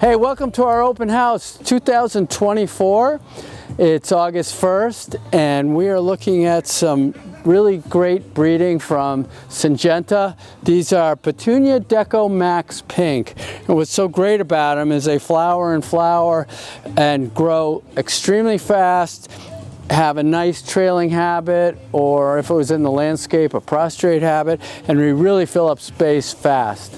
Hey, welcome to our open house 2024. It's August 1st and we are looking at some really great breeding from Syngenta. These are Petunia Deco Max Pink. And what's so great about them is they flower and grow extremely fast, have a nice trailing habit, or if it was in the landscape, a prostrate habit, and we really fill up space fast.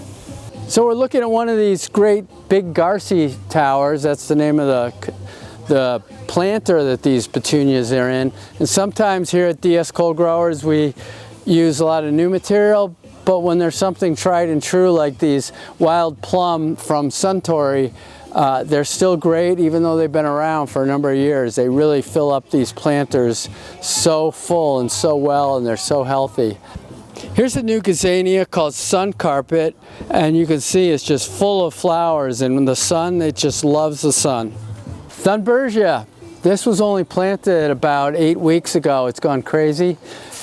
So we're looking at one of these great big Garcia towers. That's the name of the planter that these petunias are in. And sometimes here at DS Cold Growers we use a lot of new material, but when there's something tried and true like these wild plum from Suntory, they're still great even though they've been around for a number of years. They really fill up these planters so full and so well, and they're so healthy. Here's a new gazania called Sun Carpet, and you can see it's just full of flowers, and in the sun, it just loves the sun. Thunbergia. This was only planted about 8 weeks ago. It's gone crazy.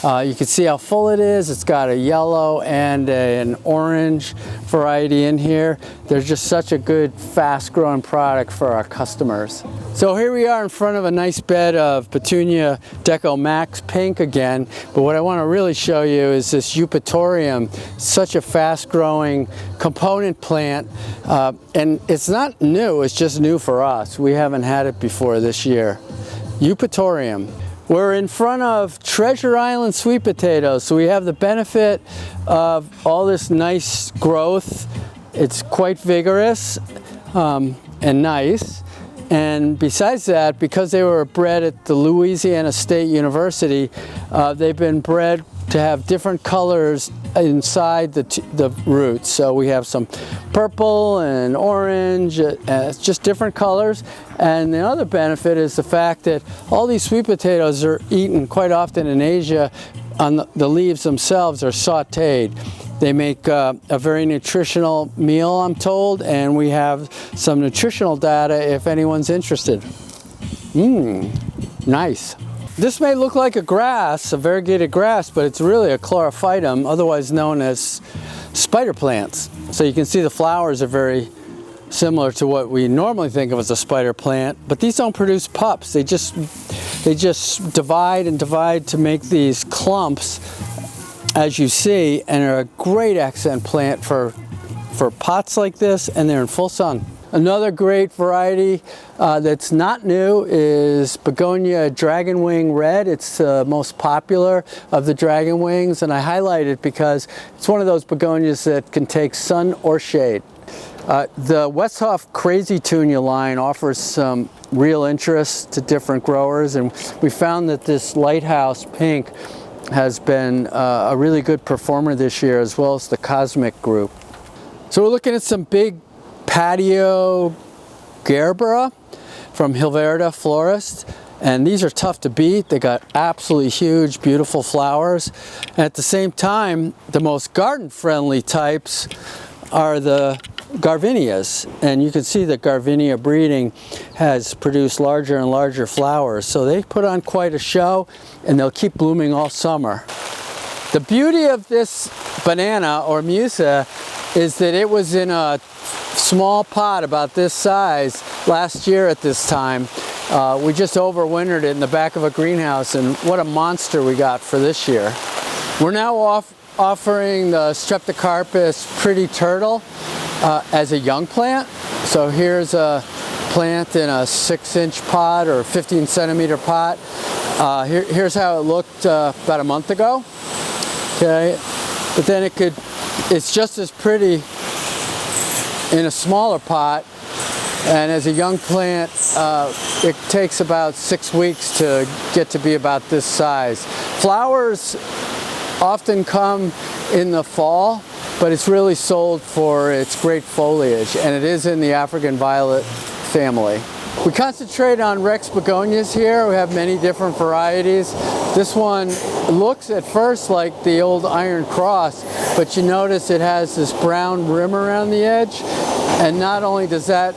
You can see how full it is. It's got a yellow and an orange variety in here. They're just such a good, fast-growing product for our customers. So here we are in front of a nice bed of Petunia Deco Max Pink again. But what I want to really show you is this Eupatorium, such a fast-growing component plant. And it's not new, it's just new for us. We haven't had it before this year. Eupatorium. We're in front of Treasure Island sweet potatoes, so we have the benefit of all this nice growth. It's quite vigorous and nice. And besides that, because they were bred at the Louisiana State University, they've been bred to have different colors inside the roots. So we have some purple and orange, just different colors. And the other benefit is the fact that all these sweet potatoes are eaten quite often in Asia. On the leaves themselves are sauteed. They make a very nutritional meal, I'm told, and we have some nutritional data if anyone's interested. Nice. This may look like a grass, a variegated grass, but it's really a chlorophytum, otherwise known as spider plants. So you can see the flowers are very similar to what we normally think of as a spider plant, but these don't produce pups. They just divide and divide to make these clumps, as you see, and are a great accent plant for pots like this, and they're in full sun. Another great variety that's not new is Begonia Dragonwing Red. It's the most popular of the dragon wings, and I highlight it because it's one of those begonias that can take sun or shade. The Westhoff Crazy Tunia line offers some real interest to different growers, and we found that this Lighthouse Pink has been a really good performer this year, as well as the Cosmic group. So we're looking at some big patio Gerbera from Hilverda Florist, and these are tough to beat. They got absolutely huge, beautiful flowers. And at the same time, the most garden-friendly types are the Garvinias, and you can see that Garvinia breeding has produced larger and larger flowers, so they put on quite a show, and they'll keep blooming all summer. The beauty of this banana, or Musa, is that it was in a small pot about this size last year at this time. We just overwintered it in the back of a greenhouse, and what a monster we got for this year. We're now offering the Streptocarpus Pretty Turtle as a young plant. So here's a plant in a 6-inch pot or 15-centimeter pot. Here's how it looked about a month ago. Okay, but then it's just as pretty in a smaller pot, and as a young plant it takes about 6 weeks to get to be about this size. Flowers often come in the fall, but it's really sold for its great foliage, and it is in the African violet family. We concentrate on Rex begonias here. We have many different varieties. This one looks at first like the old Iron Cross, but you notice it has this brown rim around the edge, and not only does that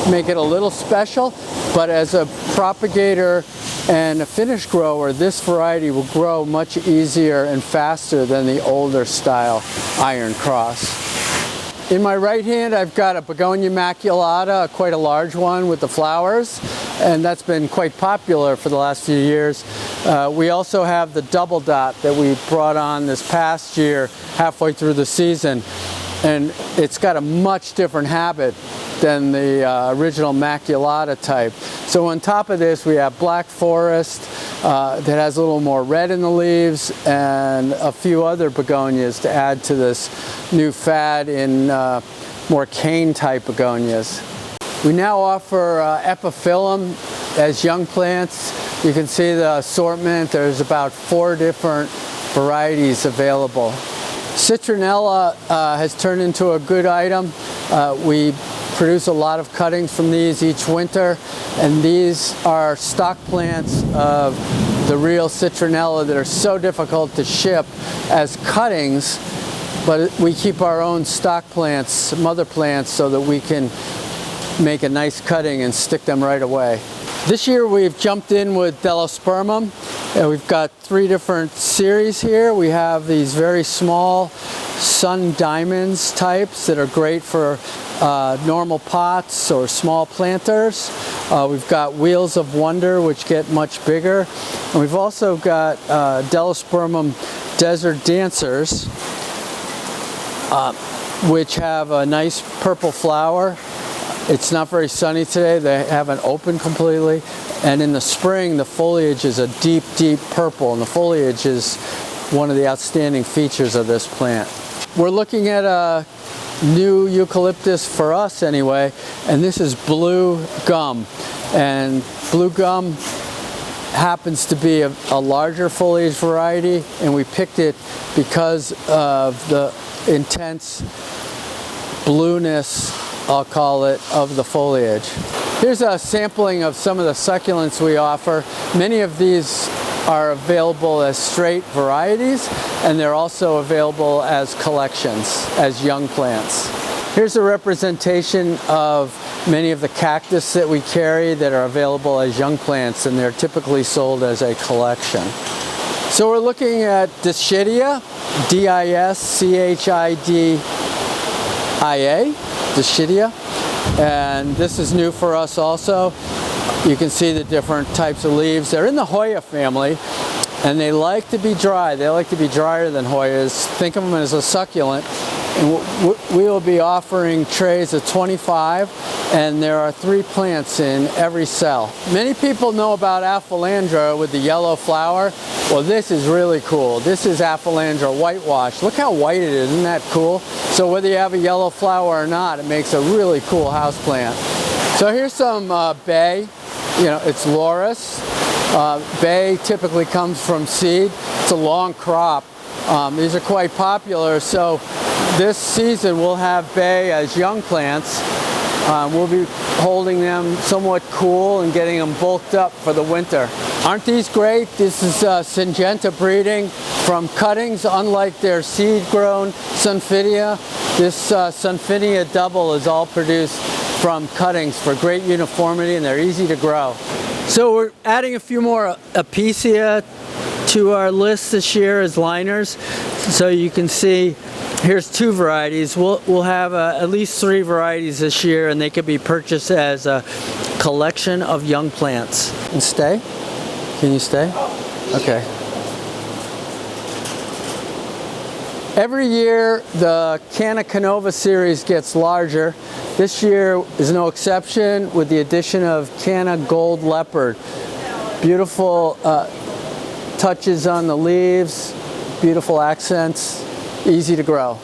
make it a little special, but as a propagator and a finish grower, this variety will grow much easier and faster than the older style Iron Cross. In my right hand, I've got a Begonia maculata, quite a large one with the flowers, and that's been quite popular for the last few years. We also have the double dot that we brought on this past year, halfway through the season, and it's got a much different habit than the original maculata type. So on top of this, we have Black Forest that has a little more red in the leaves, and a few other begonias to add to this new fad in more cane type begonias. We now offer epiphyllum as young plants. You can see the assortment. There's about 4 different varieties available. Citronella has turned into a good item. We produce a lot of cuttings from these each winter, and these are stock plants of the real citronella that are so difficult to ship as cuttings, but we keep our own stock plants, mother plants, so that we can make a nice cutting and stick them right away. This year we've jumped in with Delospermum, and we've got 3 different series here. We have these very small sun diamonds types that are great for normal pots or small planters. We've got Wheels of Wonder, which get much bigger. And we've also got Delospermum Desert Dancers, which have a nice purple flower. It's not very sunny today. They haven't opened completely. And in the spring, the foliage is a deep, deep purple, and the foliage is one of the outstanding features of this plant. We're looking at a new eucalyptus for us anyway, and this is Blue Gum. And Blue Gum happens to be a larger foliage variety, and we picked it because of the intense blueness, I'll call it, of the foliage. Here's a sampling of some of the succulents we offer. Many of these are available as straight varieties, and they're also available as collections, as young plants. Here's a representation of many of the cactus that we carry that are available as young plants, and they're typically sold as a collection. So we're looking at Dischidia, D-I-S-C-H-I-D-I-A, Dischidia, and this is new for us also. You can see the different types of leaves. They're in the Hoya family, and they like to be dry. They like to be drier than Hoyas. Think of them as a succulent. And we will be offering trays of 25, and there are 3 plants in every cell. Many people know about Aphelandra with the yellow flower. Well, this is really cool. This is Aphelandra whitewash. Look how white it is. Isn't that cool? So whether you have a yellow flower or not, it makes a really cool house plant. So here's some bay. You know, it's Laurus. Bay typically comes from seed. It's a long crop. These are quite popular, so this season we'll have bay as young plants. We'll be holding them somewhat cool and getting them bulked up for the winter. Aren't these great? This is Syngenta breeding from cuttings. Unlike their seed-grown Sunfidia, this Sunfidia double is all produced from cuttings for great uniformity, and they're easy to grow. So we're adding a few more Apiaceae to our list this year as liners. So you can see here's 2 varieties. We'll have at least 3 varieties this year, and they can be purchased as a collection of young plants. And stay? Can you stay? Okay. Every year the Canna Canova series gets larger. This year is no exception with the addition of Canna Gold Leopard. Beautiful touches on the leaves, beautiful accents, easy to grow.